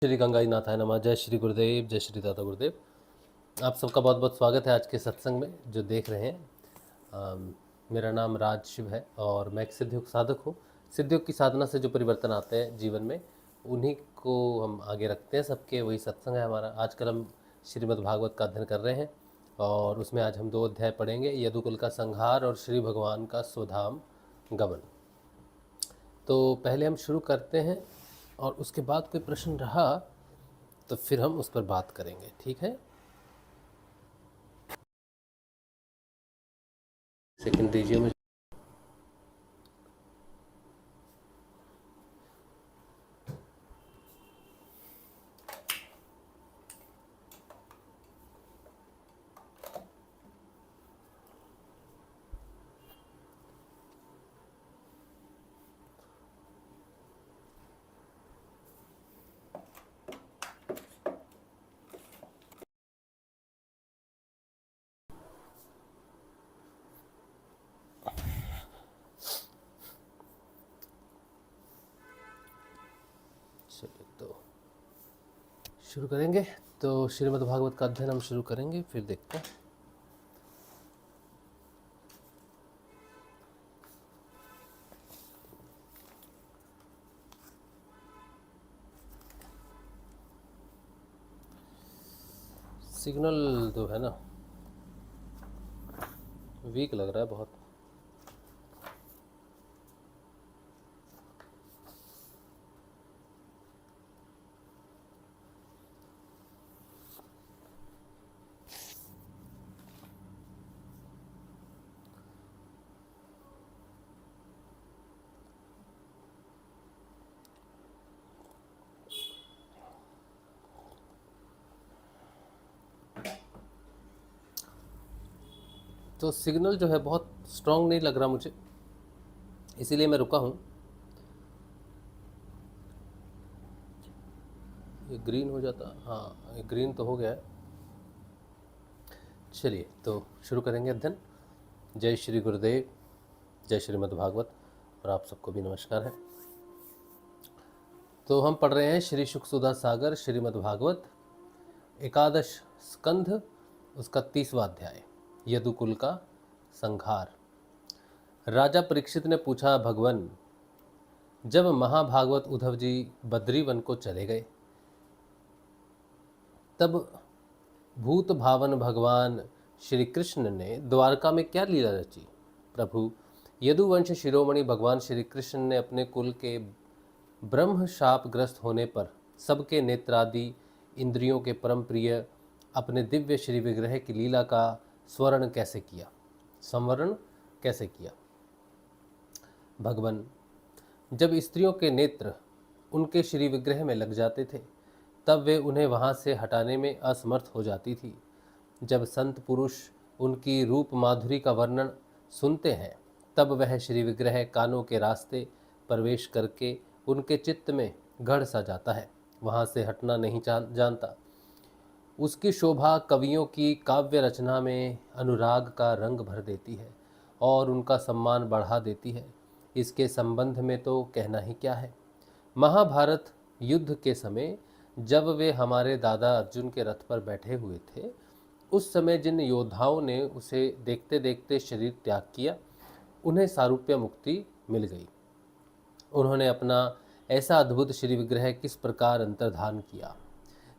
श्री गंगाई नाथाय नमः। जय श्री गुरुदेव, जय श्री दादा गुरुदेव। आप सबका बहुत बहुत स्वागत है आज के सत्संग में जो देख रहे हैं। मेरा नाम राज शिव है और मैं एक सिद्धयोग साधक हूँ। सिद्धयोग की साधना से जो परिवर्तन आते हैं जीवन में, उन्हीं को हम आगे रखते हैं। सबके वही सत्संग है हमारा। आजकल हम श्रीमद् भागवत का अध्ययन कर रहे हैं और उसमें आज हम 2 अध्याय पढ़ेंगे, यदुकुल का संहार और श्री भगवान का स्वधाम गमन। तो पहले हम शुरू करते हैं और उसके बाद कोई प्रश्न रहा तो फिर हम उस पर बात करेंगे, ठीक है। सेकंड दीजिए मुझे। चलिए तो शुरू करेंगे। तो श्रीमद् भागवत का अध्ययन हम शुरू करेंगे, फिर देखते हैं। सिग्नल तो है ना, वीक लग रहा है बहुत। तो सिग्नल जो है बहुत स्ट्रांग नहीं लग रहा मुझे, इसीलिए मैं रुका हूँ। ये ग्रीन हो जाता, हाँ ये ग्रीन तो हो गया है। चलिए तो शुरू करेंगे अध्ययन। जय श्री गुरुदेव, जय श्रीमद् भागवत और आप सबको भी नमस्कार है। तो हम पढ़ रहे हैं श्री शुकसुधा सागर श्रीमद् भागवत, एकादश स्कंध, उसका 30वां अध्याय, यदुकुल का संहार। राजा परीक्षित ने पूछा, भगवान, जब महाभागवत उद्धव जी बद्री वन को चले गए तब भूत भावन भगवान श्री कृष्ण ने द्वारका में क्या लीला रची? प्रभु, यदुवंश शिरोमणि भगवान श्री कृष्ण ने अपने कुल के ब्रह्म शाप ग्रस्त होने पर सबके नेत्रादि इंद्रियों के परम प्रिय अपने दिव्य श्री विग्रह की लीला का संवरण कैसे किया? भगवान, जब स्त्रियों के नेत्र उनके श्री विग्रह में लग जाते थे तब वे उन्हें वहाँ से हटाने में असमर्थ हो जाती थी। जब संत पुरुष उनकी रूप माधुरी का वर्णन सुनते हैं तब वह श्री विग्रह कानों के रास्ते प्रवेश करके उनके चित्त में गढ़ सा जाता है, वहाँ से हटना नहीं जानता। उसकी शोभा कवियों की काव्य रचना में अनुराग का रंग भर देती है और उनका सम्मान बढ़ा देती है। इसके संबंध में तो कहना ही क्या है। महाभारत युद्ध के समय जब वे हमारे दादा अर्जुन के रथ पर बैठे हुए थे, उस समय जिन योद्धाओं ने उसे देखते देखते शरीर त्याग किया, उन्हें सारूप्य मुक्ति मिल गई। उन्होंने अपना ऐसा अद्भुत श्री विग्रह किस प्रकार अंतर्धान किया?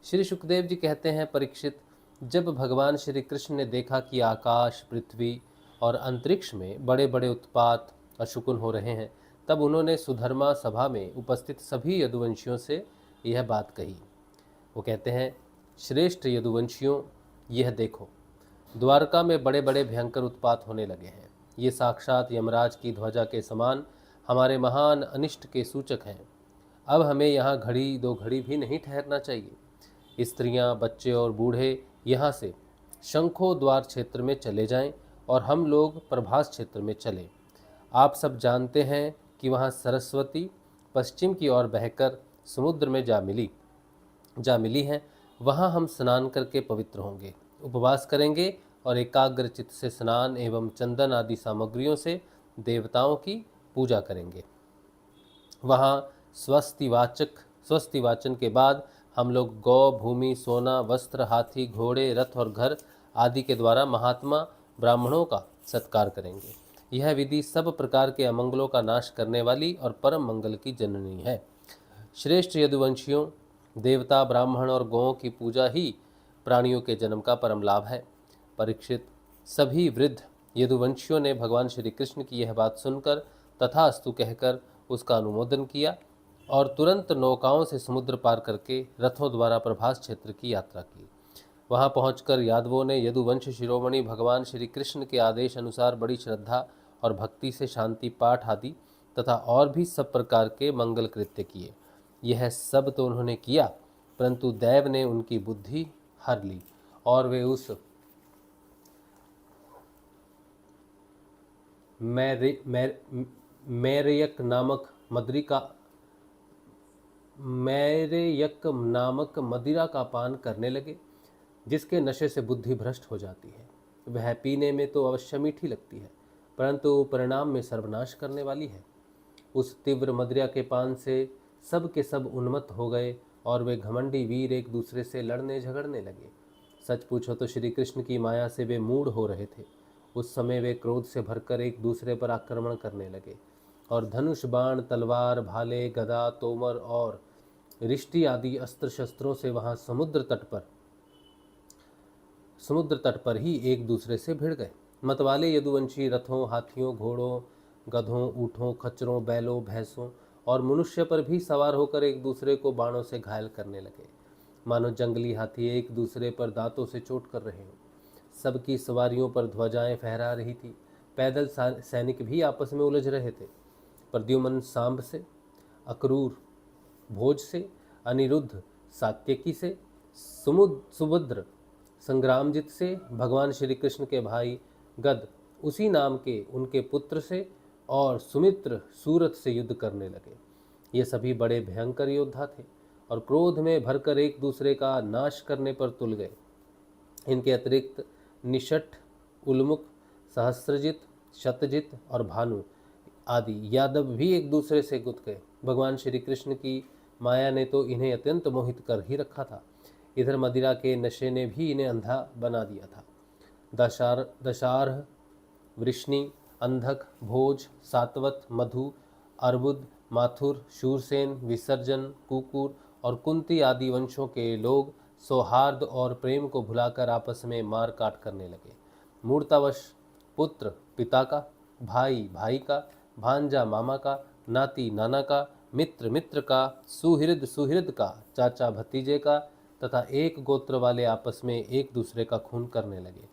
श्री सुखदेव जी कहते हैं, परीक्षित, जब भगवान श्री कृष्ण ने देखा कि आकाश, पृथ्वी और अंतरिक्ष में बड़े बड़े उत्पात अशुकुन हो रहे हैं, तब उन्होंने सुधर्मा सभा में उपस्थित सभी यदुवंशियों से यह बात कही। वो कहते हैं, श्रेष्ठ यदुवंशियों, यह देखो, द्वारका में बड़े बड़े भयंकर उत्पात होने लगे हैं। ये साक्षात यमराज की ध्वजा के समान हमारे महान अनिष्ट के सूचक हैं। अब हमें यहाँ घड़ी दो घड़ी भी नहीं ठहरना चाहिए। स्त्रियाँ, बच्चे और बूढ़े यहाँ से शंखो द्वार क्षेत्र में चले जाएं और हम लोग प्रभास क्षेत्र में चलें। आप सब जानते हैं कि वहाँ सरस्वती पश्चिम की ओर बहकर समुद्र में जा मिली हैं। वहाँ हम स्नान करके पवित्र होंगे, उपवास करेंगे और एकाग्र चित्त से स्नान एवं चंदन आदि सामग्रियों से देवताओं की पूजा करेंगे। वहाँ स्वस्ति वाचन के बाद हम लोग गौ, भूमि, सोना, वस्त्र, हाथी, घोड़े, रथ और घर आदि के द्वारा महात्मा ब्राह्मणों का सत्कार करेंगे। यह विधि सब प्रकार के अमंगलों का नाश करने वाली और परम मंगल की जननी है। श्रेष्ठ यदुवंशियों, देवता, ब्राह्मण और गौओं की पूजा ही प्राणियों के जन्म का परम लाभ है। परीक्षित, सभी वृद्ध यदुवंशियों ने भगवान श्री कृष्ण की यह बात सुनकर तथास्तु कहकर उसका अनुमोदन किया और तुरंत नौकाओं से समुद्र पार करके रथों द्वारा प्रभास क्षेत्र की यात्रा की। वहां पहुंचकर यादवों ने यदुवंश शिरोमणि भगवान श्री कृष्ण के आदेश अनुसार बड़ी श्रद्धा और भक्ति से शांति पाठ आदि तथा और भी सब प्रकार के मंगल कृत्य किए। यह सब तो उन्होंने किया, परंतु दैव ने उनकी बुद्धि हर ली और वे उस मैरेयक नामक मदिरा का पान करने लगे, जिसके नशे से बुद्धि भ्रष्ट हो जाती है। वह पीने में तो अवश्य मीठी लगती है, परंतु परिणाम में सर्वनाश करने वाली है। उस तीव्र मदिरा के पान से सब के सब उन्मत्त हो गए और वे घमंडी वीर एक दूसरे से लड़ने झगड़ने लगे। सच पूछो तो श्री कृष्ण की माया से वे मूढ़ हो रहे थे। उस समय वे क्रोध से भरकर एक दूसरे पर आक्रमण करने लगे और धनुष, बाण, तलवार, भाले, गदा, तोमर और रिष्टि आदि अस्त्र शस्त्रों से वहां समुद्र तट पर ही एक दूसरे से भिड़ गए। मतवाले यदुवंशी रथों, हाथियों, घोड़ों, गधों, ऊँटों, खच्चरों, बैलों, भैंसों और मनुष्य पर भी सवार होकर एक दूसरे को बाणों से घायल करने लगे, मानो जंगली हाथी एक दूसरे पर दांतों से चोट कर रहे हों। सबकी सवारियों पर ध्वजाएं फहरा रही थी। पैदल सैनिक भी आपस में उलझ रहे थे। प्रद्युम्न सांब से, अक्रूर भोज से, अनिरुद्ध सात्यकी से, सुभद्र संग्रामजित से, भगवान श्री कृष्ण के भाई गद उसी नाम के उनके पुत्र से और सुमित्र सूरत से युद्ध करने लगे। ये सभी बड़े भयंकर योद्धा थे और क्रोध में भरकर एक दूसरे का नाश करने पर तुल गए। इनके अतिरिक्त निषठ, उल्मुख, सहस्रजित, शतजित और भानु आदि यादव भी एक दूसरे से गुथ गए। भगवान श्री कृष्ण की माया ने तो इन्हें अत्यंत मोहित कर ही रखा था। इधर मदिरा के नशे ने भी इन्हें अंधा बना दिया था। दशार्ह, वृष्णि, अंधक, भोज, सातवत, मधु, अर्बुद, माथुर, शूरसेन, विसर्जन, कुकुर और कुंती आदि वंशों के लोग सौहार्द और प्रेम को भुलाकर आपस में मार काट करने लगे। मूर्तावश पुत्र पिता का, भाई भाई का, भांजा मामा का, नाती नाना का, मित्र मित्र का, सुहृद सुहृद का, चाचा भतीजे का तथा एक गोत्र वाले आपस में एक दूसरे का खून करने लगे।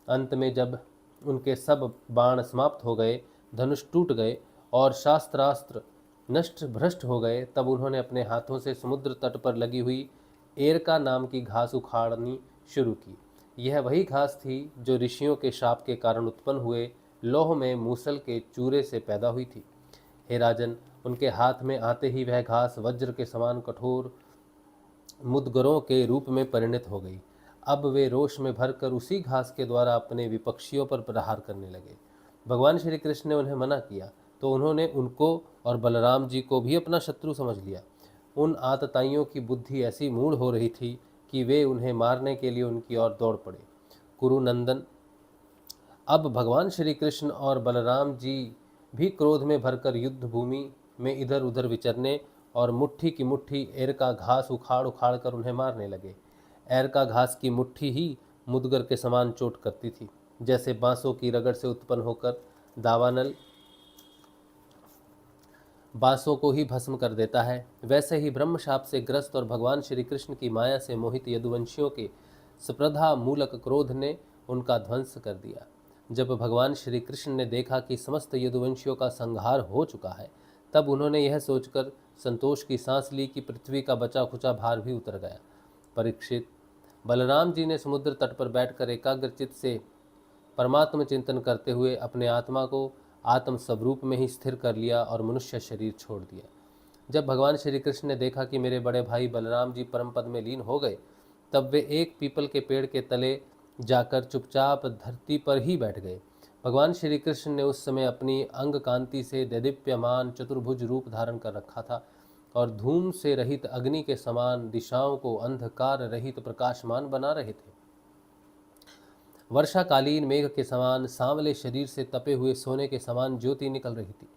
अंत में जब उनके सब बाण समाप्त हो गए, धनुष टूट गए और शास्त्रास्त्र नष्ट भ्रष्ट हो गए, तब उन्होंने अपने हाथों से समुद्र तट पर लगी हुई एरका नाम की घास उखाड़नी शुरू की। यह वही घास थी जो ऋषियों के शाप के कारण उत्पन्न हुए लौह में मूसल के चूरे से पैदा हुई थी। हे राजन, उनके हाथ में आते ही वह घास वज्र के समान कठोर मुदगरों के रूप में परिणत हो गई। अब वे रोष में भरकर उसी घास के द्वारा अपने विपक्षियों पर प्रहार करने लगे। भगवान श्री कृष्ण ने उन्हें मना किया तो उन्होंने उनको और बलराम जी को भी अपना शत्रु समझ लिया। उन आतताइयों की बुद्धि ऐसी मूढ़ हो रही थी कि वे उन्हें मारने के लिए उनकी ओर दौड़ पड़े। कुरुनंदन, अब भगवान श्री कृष्ण और बलराम जी भी क्रोध में भरकर युद्ध भूमि में इधर उधर विचरने और मुट्ठी की मुट्ठी एरका घास उखाड़ उखाड़ कर उन्हें मारने लगे। एरका घास की मुट्ठी ही मुदगर के समान चोट करती थी। जैसे बांसों की रगड़ से उत्पन्न होकर दावानल बांसों को ही भस्म कर देता है, वैसे ही ब्रह्मशाप से ग्रस्त और भगवान श्री कृष्ण की माया से मोहित यदुवंशियों के स्पर्धा मूलक क्रोध ने उनका ध्वंस कर दिया। जब भगवान श्री कृष्ण ने देखा कि समस्त यदुवंशियों का संहार हो चुका है, तब उन्होंने यह सोचकर संतोष की सांस ली कि पृथ्वी का बचा खुचा भार भी उतर गया। परीक्षित, बलराम जी ने समुद्र तट पर बैठकर एकाग्रचित से परमात्म चिंतन करते हुए अपने आत्मा को आत्म स्वरूप में ही स्थिर कर लिया और मनुष्य शरीर छोड़ दिया। जब भगवान श्री कृष्ण ने देखा कि मेरे बड़े भाई बलराम जी परम पद में लीन हो गए, तब वे एक पीपल के पेड़ के तले जाकर चुपचाप धरती पर ही बैठ गए। भगवान श्री कृष्ण ने उस समय अपनी अंग कांति से दैदीप्यमान चतुर्भुज रूप धारण कर रखा था और धूम से रहित अग्नि के समान दिशाओं को अंधकार रहित प्रकाशमान बना रहे थे। वर्षाकालीन मेघ के समान सांवले शरीर से तपे हुए सोने के समान ज्योति निकल रही थी।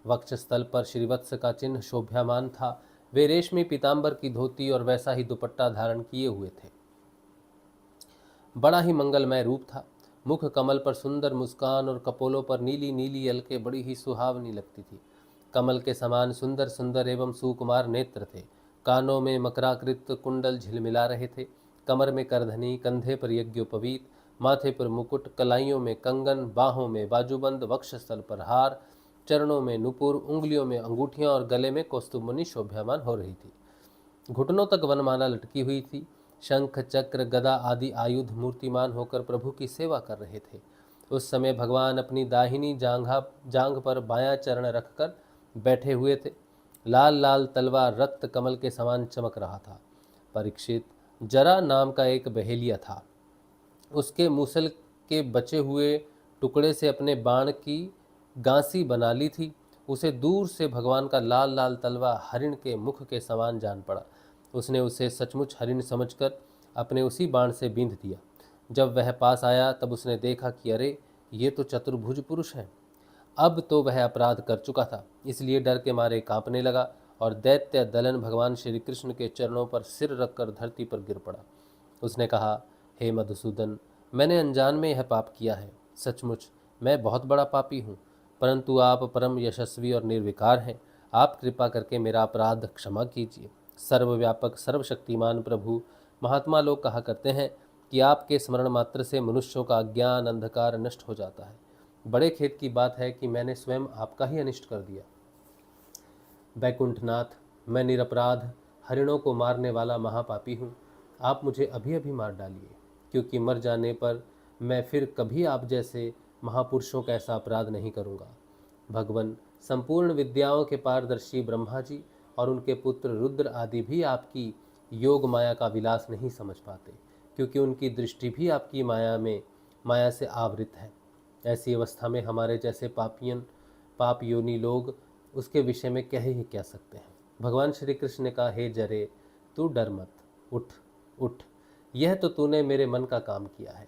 वक्षस्थल पर श्रीवत्स का चिन्ह शोभ्यमान था। वे रेशमी पीतांबर की धोती और वैसा ही दुपट्टा धारण किए हुए थे। बड़ा ही मंगलमय रूप था। मुख कमल पर सुंदर मुस्कान और कपोलों पर नीली नीली अलके बड़ी ही सुहावनी लगती थी। कमल के समान सुंदर सुंदर एवं सुकुमार नेत्र थे। कानों में मकराकृत कुंडल झिलमिला रहे थे। कमर में करधनी, कंधे पर यज्ञोपवीत, माथे पर मुकुट, कलाइयों में कंगन, बाहों में बाजूबंद, वक्षस्थल पर हार, चरणों में नुपुर, उंगलियों में अंगूठियां और गले में कौस्तुभमणि शोभ्यमान हो रही थी। घुटनों तक वनमाला लटकी हुई थी। शंख, चक्र, गदा आदि आयुध मूर्तिमान होकर प्रभु की सेवा कर रहे थे। उस समय भगवान अपनी दाहिनी जांघ पर बायां चरण रखकर बैठे हुए थे। लाल लाल तलवार रक्त कमल के समान चमक रहा था। परीक्षित, जरा नाम का एक बहेलिया था। उसके मूसल के बचे हुए टुकड़े से अपने बाण की गांसी बना ली थी। उसे दूर से भगवान का लाल लाल तलवा हरिण के मुख के समान जान पड़ा। उसने उसे सचमुच हरिण समझकर अपने उसी बाण से बींध दिया। जब वह पास आया तब उसने देखा कि अरे, ये तो चतुर्भुज पुरुष है। अब तो वह अपराध कर चुका था, इसलिए डर के मारे कांपने लगा और दैत्य दलन भगवान श्री कृष्ण के चरणों पर सिर रखकर धरती पर गिर पड़ा। उसने कहा, हे मधुसूदन, मैंने अनजान में यह पाप किया है। सचमुच मैं बहुत बड़ा पापी हूँ, परंतु आप परम यशस्वी और निर्विकार हैं। आप कृपा करके मेरा अपराध क्षमा कीजिए। सर्वव्यापक सर्वशक्तिमान प्रभु, महात्मा लोग कहा करते हैं कि आपके स्मरण मात्र से मनुष्यों का अज्ञान अंधकार नष्ट हो जाता है। बड़े खेद की बात है कि मैंने स्वयं आपका ही अनिष्ट कर दिया। बैकुंठनाथ, मैं निरपराध हरिणों को मारने वाला महापापी हूँ। आप मुझे अभी अभी मार डालिए, क्योंकि मर जाने पर मैं फिर कभी आप जैसे महापुरुषों का ऐसा अपराध नहीं करूँगा। भगवन, संपूर्ण विद्याओं के पारदर्शी ब्रह्मा जी और उनके पुत्र रुद्र आदि भी आपकी योग माया का विलास नहीं समझ पाते, क्योंकि उनकी दृष्टि भी आपकी माया से आवृत है। ऐसी अवस्था में हमारे जैसे पाप योनि लोग उसके विषय में कह ही क्या सकते हैं। भगवान श्री कृष्ण ने कहा, हे जरे, तू डर मत, उठ उठ, यह तो तूने मेरे मन का काम किया है।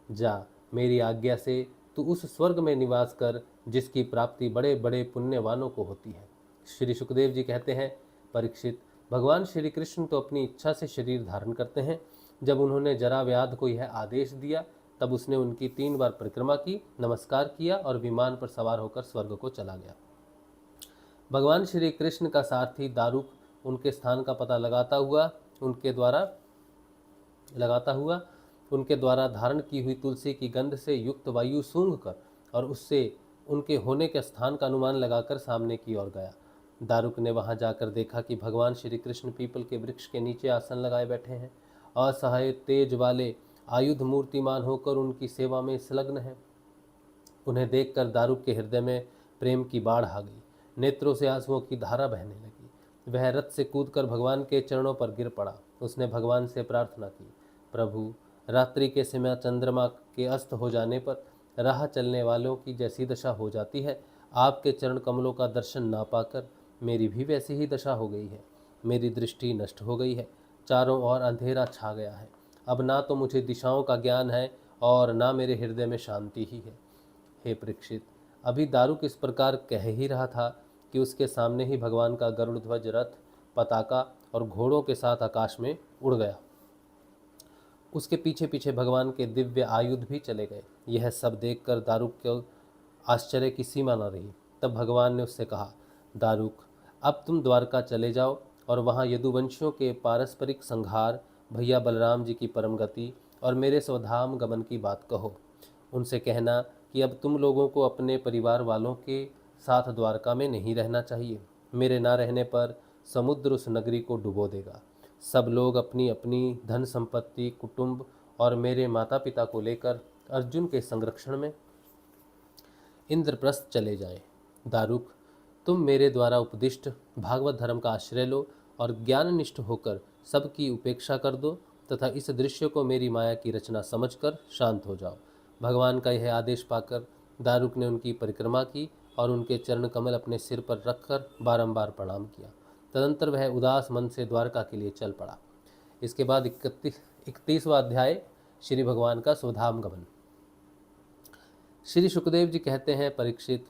जा, मेरी आज्ञा से तू उस स्वर्ग में निवास कर जिसकी प्राप्ति बड़े बड़े पुण्यवानों को होती है। श्री सुखदेव जी कहते हैं, परीक्षित, भगवान श्री कृष्ण तो अपनी इच्छा से शरीर धारण करते हैं। जब उन्होंने जराव्याध को यह आदेश दिया तब उसने उनकी 3 बार परिक्रमा की, नमस्कार किया और विमान पर सवार होकर स्वर्ग को चला गया। भगवान श्री कृष्ण का सारथी दारुक उनके स्थान का पता लगाता हुआ उनके द्वारा धारण की हुई तुलसी की गंध से युक्त वायु सूंघ कर और उससे उनके होने के स्थान का अनुमान लगाकर सामने की ओर गया। दारुक ने वहां जाकर देखा कि भगवान श्री कृष्ण पीपल के वृक्ष के नीचे आसन लगाए बैठे हैं। असहाय तेज वाले आयुध मूर्तिमान होकर उनकी सेवा में संलग्न है। उन्हें देखकर दारुक के हृदय में प्रेम की बाढ़ आ गई। नेत्रों से आंसुओं की धारा बहने लगी। वह रथ से कूदकर भगवान के चरणों पर गिर पड़ा। उसने भगवान से प्रार्थना की, प्रभु, रात्रि के समय चंद्रमा के अस्त हो जाने पर राह चलने वालों की जैसी दशा हो जाती है, आपके चरण कमलों का दर्शन ना पाकर मेरी भी वैसी ही दशा हो गई है। मेरी दृष्टि नष्ट हो गई है। चारों ओर अंधेरा छा गया है। अब ना तो मुझे दिशाओं का ज्ञान है और ना मेरे हृदय में शांति ही है। हे परीक्षित, अभी दारुक इस प्रकार कह ही रहा था कि उसके सामने ही भगवान का गरुड़ ध्वज रथ, पताका और घोड़ों के साथ आकाश में उड़ गया। उसके पीछे पीछे भगवान के दिव्य आयुध भी चले गए। यह सब देखकर दारुक को आश्चर्य की सीमा न रही। तब भगवान ने उससे कहा, दारुक, अब तुम द्वारका चले जाओ और वहाँ यदुवंशियों के पारस्परिक संहार, भैया बलराम जी की परम गति और मेरे स्वधाम गमन की बात कहो। उनसे कहना कि अब तुम लोगों को अपने परिवार वालों के साथ द्वारका में नहीं रहना चाहिए। मेरे ना रहने पर समुद्र उस नगरी को डुबो देगा। सब लोग अपनी अपनी धन संपत्ति, कुटुंब और मेरे माता पिता को लेकर अर्जुन के संरक्षण में इंद्रप्रस्थ चले जाएं। दारुक, तुम मेरे द्वारा उपदिष्ट भागवत धर्म का आश्रय लो और ज्ञाननिष्ठ होकर सबकी उपेक्षा कर दो तथा इस दृश्य को मेरी माया की रचना समझकर शांत हो जाओ। भगवान का यह आदेश पाकर दारुक ने उनकी परिक्रमा की और उनके चरण कमल अपने सिर पर रखकर बारंबार प्रणाम किया। तदंतर वह उदास मन से द्वारका के लिए चल पड़ा। इसके बाद 31वां अध्याय श्री भगवान का स्वधाम गमन। श्री सुखदेव जी कहते हैं, परीक्षित,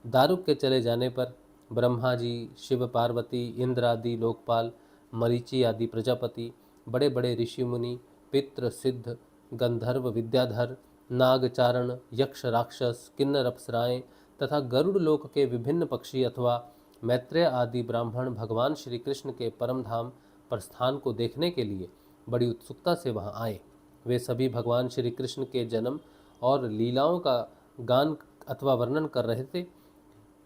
दारुक के चले जाने पर ब्रह्मा जी, शिव पार्वती, इंद्र आदि लोकपाल, मरीचि आदि प्रजापति, बड़े बड़े ऋषि मुनि, पितृ सिद्ध, गंधर्व विद्याधर, नागचारण, यक्ष राक्षस, किन्नर अप्सराएं तथा गरुड़ लोक के विभिन्न पक्षी अथवा मैत्रेय आदि ब्राह्मण भगवान श्री कृष्ण के परम धाम प्रस्थान को देखने के लिए बड़ी उत्सुकता से वहां आए। वे सभी भगवान श्री कृष्ण के जन्म और लीलाओं का गान अथवा वर्णन कर रहे थे।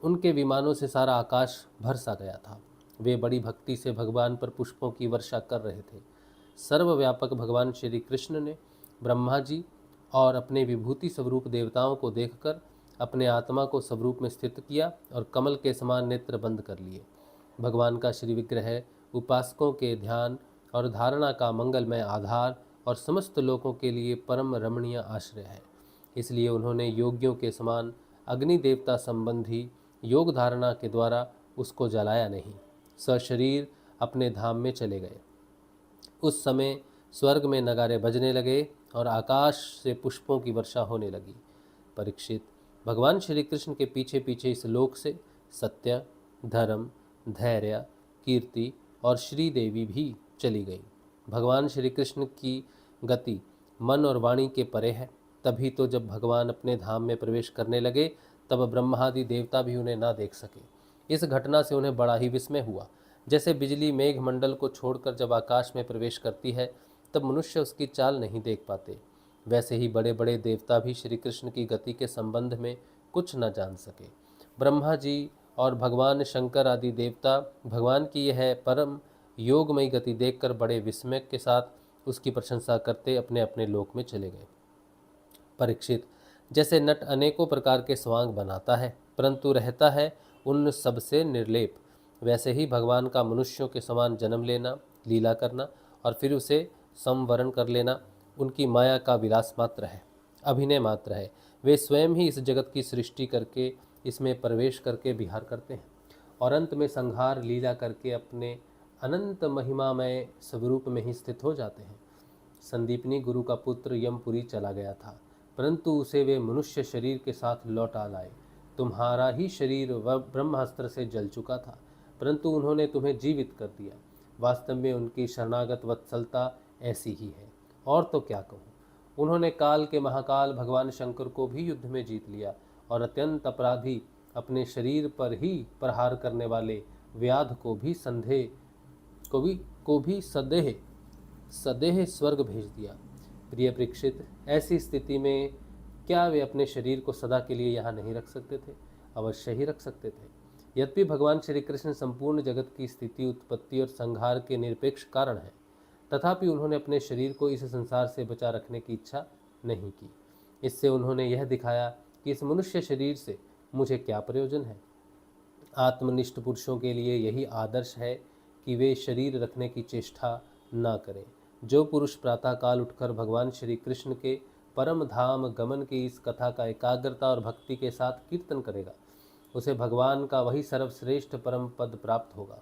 उनके विमानों से सारा आकाश भर सा गया था। वे बड़ी भक्ति से भगवान पर पुष्पों की वर्षा कर रहे थे। सर्वव्यापक भगवान श्री कृष्ण ने ब्रह्मा जी और अपने विभूति स्वरूप देवताओं को देखकर अपने आत्मा को स्वरूप में स्थित किया और कमल के समान नेत्र बंद कर लिए। भगवान का श्री विग्रह उपासकों के ध्यान और धारणा का मंगलमय आधार और समस्त लोगों के लिए परम रमणीय आश्रय है। इसलिए उन्होंने योगियों के समान अग्नि देवता संबंधी योग धारणा के द्वारा उसको जलाया नहीं, सशरीर अपने धाम में चले गए। उस समय स्वर्ग में नगारे बजने लगे और आकाश से पुष्पों की वर्षा होने लगी। परीक्षित, भगवान श्री कृष्ण के पीछे पीछे इस लोक से सत्य, धर्म, धैर्य, कीर्ति और श्रीदेवी भी चली गई। भगवान श्री कृष्ण की गति मन और वाणी के परे है। तभी तो जब भगवान अपने धाम में प्रवेश करने लगे तब ब्रह्मादि देवता भी उन्हें ना देख सके। इस घटना से उन्हें बड़ा ही विस्मय हुआ। जैसे बिजली मेघ मंडल को छोड़कर जब आकाश में प्रवेश करती है तब मनुष्य उसकी चाल नहीं देख पाते, वैसे ही बड़े बड़े देवता भी श्री कृष्ण की गति के संबंध में कुछ न जान सके। ब्रह्मा जी और भगवान शंकर आदि देवता भगवान की यह परम योगमयी गति देखकर बड़े विस्मय के साथ उसकी प्रशंसा करते अपने अपने लोक में चले गए। परीक्षित, जैसे नट अनेकों प्रकार के स्वांग बनाता है परंतु रहता है उन सबसे निर्लेप, वैसे ही भगवान का मनुष्यों के समान जन्म लेना, लीला करना और फिर उसे संवरण कर लेना उनकी माया का विलास मात्र है, अभिनय मात्र है। वे स्वयं ही इस जगत की सृष्टि करके इसमें प्रवेश करके विहार करते हैं और अंत में संहार लीला करके अपने अनंत महिमामय स्वरूप में ही स्थित हो जाते हैं। संदीपनी गुरु का पुत्र यमपुरी चला गया था परंतु उसे वे मनुष्य शरीर के साथ लौटा लाए। तुम्हारा ही शरीर वह ब्रह्मास्त्र से जल चुका था परंतु उन्होंने तुम्हें जीवित कर दिया। वास्तव में उनकी शरणागत वत्सलता ऐसी ही है, और तो क्या कहूँ। उन्होंने काल के महाकाल भगवान शंकर को भी युद्ध में जीत लिया और अत्यंत अपराधी अपने शरीर पर ही प्रहार करने वाले व्याध को भी सदेह स्वर्ग भेज दिया। प्रिय परीक्षित, ऐसी स्थिति में क्या वे अपने शरीर को सदा के लिए यहाँ नहीं रख सकते थे? अवश्य ही रख सकते थे। यद्यपि भगवान श्री कृष्ण संपूर्ण जगत की स्थिति, उत्पत्ति और संहार के निरपेक्ष कारण हैं, तथापि उन्होंने अपने शरीर को इस संसार से बचा रखने की इच्छा नहीं की। इससे उन्होंने यह दिखाया कि इस मनुष्य शरीर से मुझे क्या प्रयोजन है। आत्मनिष्ठ पुरुषों के लिए यही आदर्श है कि वे शरीर रखने की चेष्टा न करें। जो पुरुष प्रातःकाल उठकर भगवान श्री कृष्ण के परम धाम गमन की इस कथा का एकाग्रता और भक्ति के साथ कीर्तन करेगा, उसे भगवान का वही सर्वश्रेष्ठ परम पद प्राप्त होगा।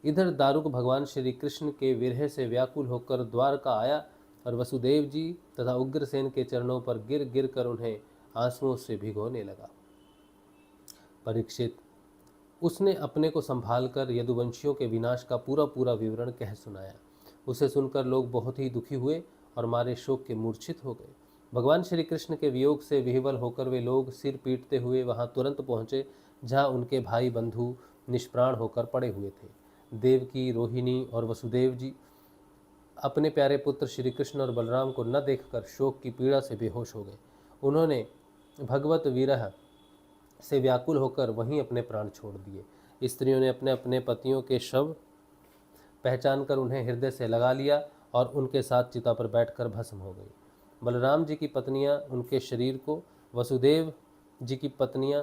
इधर दारुक भगवान श्री कृष्ण के विरह से व्याकुल होकर द्वारका आया और वसुदेव जी तथा उग्रसेन के चरणों पर गिर गिर कर उन्हें आंसुओं से भिगोने लगा। परीक्षित, उसने अपने को संभालकर यदुवंशियों के विनाश का पूरा पूरा विवरण कह सुनाया। उसे सुनकर लोग बहुत ही दुखी हुए और मारे शोक के मूर्छित हो गए। भगवान श्री कृष्ण के वियोग से विह्वल होकर वे लोग सिर पीटते हुए वहां तुरंत पहुंचे जहां उनके भाई बंधु निष्प्राण होकर पड़े हुए थे। देवकी, रोहिणी और वसुदेव जी अपने प्यारे पुत्र श्री कृष्ण और बलराम को न देखकर शोक की पीड़ा से बेहोश हो गए। उन्होंने भगवत विरह से व्याकुल होकर वहीं अपने प्राण छोड़ दिए। स्त्रियों ने अपने अपने पतियों के शव पहचानकर उन्हें हृदय से लगा लिया और उनके साथ चिता पर बैठकर भस्म हो गई। बलराम जी की पत्नियां उनके शरीर को, वसुदेव जी की पत्नियां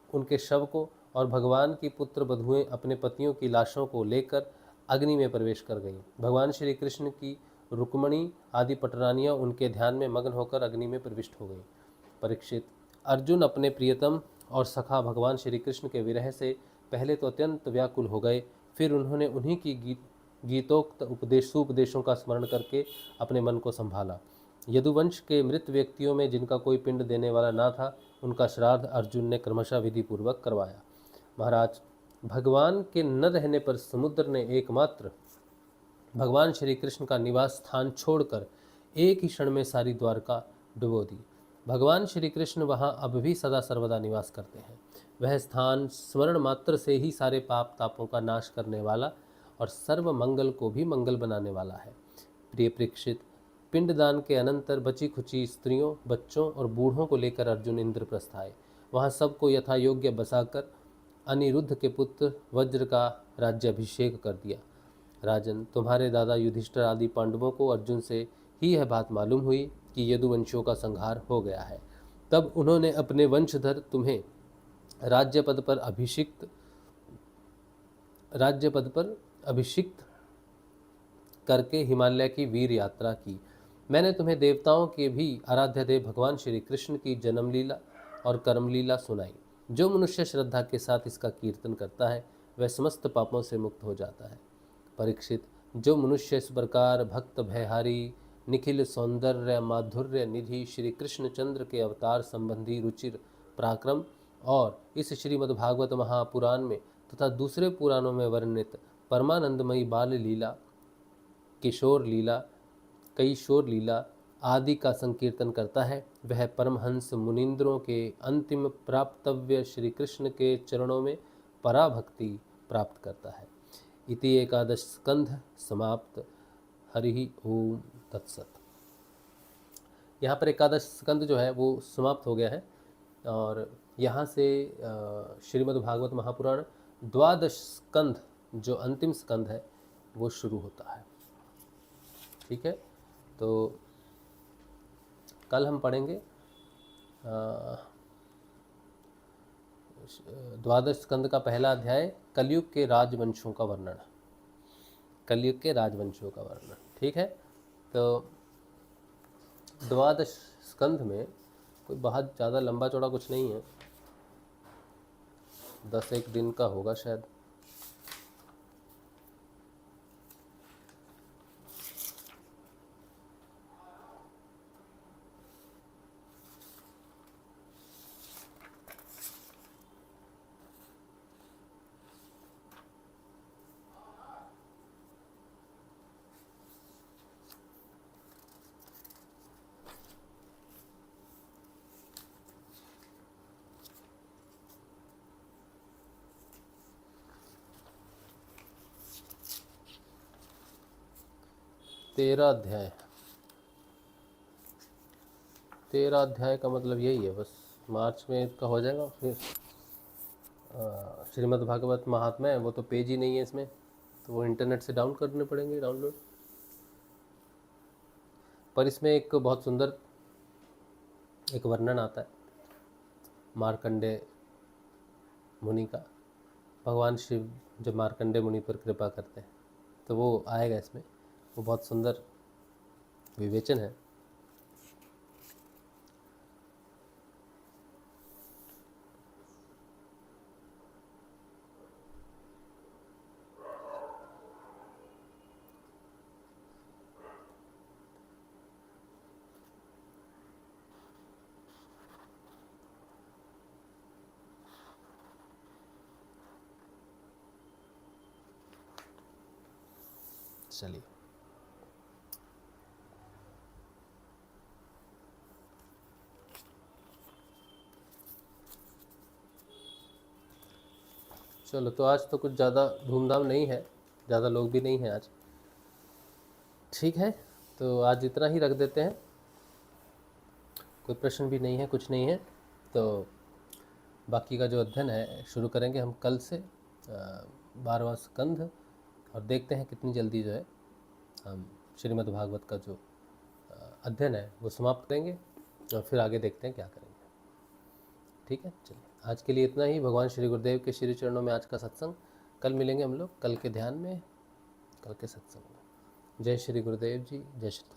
उनके शव को और भगवान की पुत्र बधुएं अपने पतियों की लाशों को लेकर अग्नि में प्रवेश कर गईं। भगवान श्री कृष्ण की रुक्मणी आदि पटरानियां उनके ध्यान में मग्न होकर अग्नि में प्रविष्ट हो गईं। परीक्षित, अर्जुन अपने प्रियतम और सखा भगवान श्री कृष्ण के विरह से पहले तो अत्यंत व्याकुल हो गए, फिर उन्होंने उन्हीं की गीतोक्त उपदेशों का स्मरण करके अपने मन को संभाला। यदुवंश के मृत व्यक्तियों में जिनका कोई पिंड देने वाला ना था, उनका श्राद्ध अर्जुन ने क्रमशः विधि पूर्वक करवाया। महाराज, भगवान के न रहने पर समुद्र ने एकमात्र भगवान श्री कृष्ण का निवास स्थान छोड़कर एक ही क्षण में सारी द्वारका डुबो दी। भगवान श्री कृष्ण वहाँ अब भी सदा सर्वदा निवास करते हैं। वह स्थान स्मरण मात्र से ही सारे पाप तापों का नाश करने वाला और सर्व मंगल को भी मंगल बनाने वाला है। प्रिय परीक्षित, पिंडदान के अनंतर बची खुची स्त्रियों, बच्चों और बूढ़ों को लेकर अर्जुन इंद्रप्रस्थ आए। वहाँ सबको यथा योग्य बसाकर अनिरुद्ध के पुत्र वज्र का राज्याभिषेक कर दिया। राजन, तुम्हारे दादा युधिष्ठिर आदि पांडवों को अर्जुन से ही यह बात मालूम हुई कि यदुवंशियों का संहार हो गया है। तब उन्होंने अपने वंशधर तुम्हें राज्य पद पर अभिषिक्त करके हिमालय की वीर यात्रा की। मैंने तुम्हें देवताओं के भी आराध्य देव भगवान श्री कृष्ण की जन्मलीला और कर्मलीला सुनाई। जो मनुष्य श्रद्धा के साथ इसका कीर्तन करता है वह समस्त पापों से मुक्त हो जाता है। परीक्षित, जो मनुष्य इस प्रकार भक्त भयहारी निखिल सौंदर्य माधुर्य निधि श्री कृष्णचंद्र के अवतार संबंधी रुचिर पराक्रम और इस श्रीमद् भागवत महापुराण में तथा दूसरे पुराणों में वर्णित परमानंदमयी बाल लीला, किशोर लीला आदि का संकीर्तन करता है, वह परमहंस मुनींद्रों के अंतिम प्राप्तव्य श्री कृष्ण के चरणों में पराभक्ति प्राप्त करता है। इति एकादश स्कंध समाप्त। हरि ओम तत्सत। यहाँ पर एकादश स्कंद जो है वो समाप्त हो गया है और यहाँ से श्रीमद् भागवत महापुराण द्वादश स्कंध जो अंतिम स्कंध है वो शुरू होता है। ठीक है, तो कल हम पढ़ेंगे द्वादश स्कंद का पहला अध्याय कलयुग के राजवंशों का वर्णन। ठीक है, तो द्वादश स्कंध में कोई बहुत ज़्यादा लंबा चौड़ा कुछ नहीं है, 10-1 दिन का होगा शायद। तेरह अध्याय का मतलब यही है, बस मार्च में इसका हो जाएगा। फिर श्रीमद् भागवत महात्म्य है, वो तो पेज ही नहीं है इसमें, तो वो इंटरनेट से डाउन करने पड़ेंगे, डाउनलोड। पर इसमें एक बहुत सुंदर एक वर्णन आता है मार्कंडेय मुनि का। भगवान शिव जब मार्कंडेय मुनि पर कृपा करते हैं तो वो आएगा इसमें, वो बहुत सुंदर विवेचन है। चलिए, चलो, तो आज तो कुछ ज़्यादा धूमधाम नहीं है, ज़्यादा लोग भी नहीं हैं आज। ठीक है, तो आज इतना ही रख देते हैं। कोई प्रश्न भी नहीं है, कुछ नहीं है, तो बाकी का जो अध्ययन है शुरू करेंगे हम कल से 12वां स्कंध, और देखते हैं कितनी जल्दी जो है हम श्रीमद् भागवत का जो अध्ययन है वो समाप्त करेंगे और फिर आगे देखते हैं क्या करेंगे। ठीक है, चलिए, आज के लिए इतना ही। भगवान श्री गुरुदेव के श्री चरणों में आज का सत्संग। कल मिलेंगे हम लोग, कल के ध्यान में, कल के सत्संग में। जय श्री गुरुदेव जी, जय श्री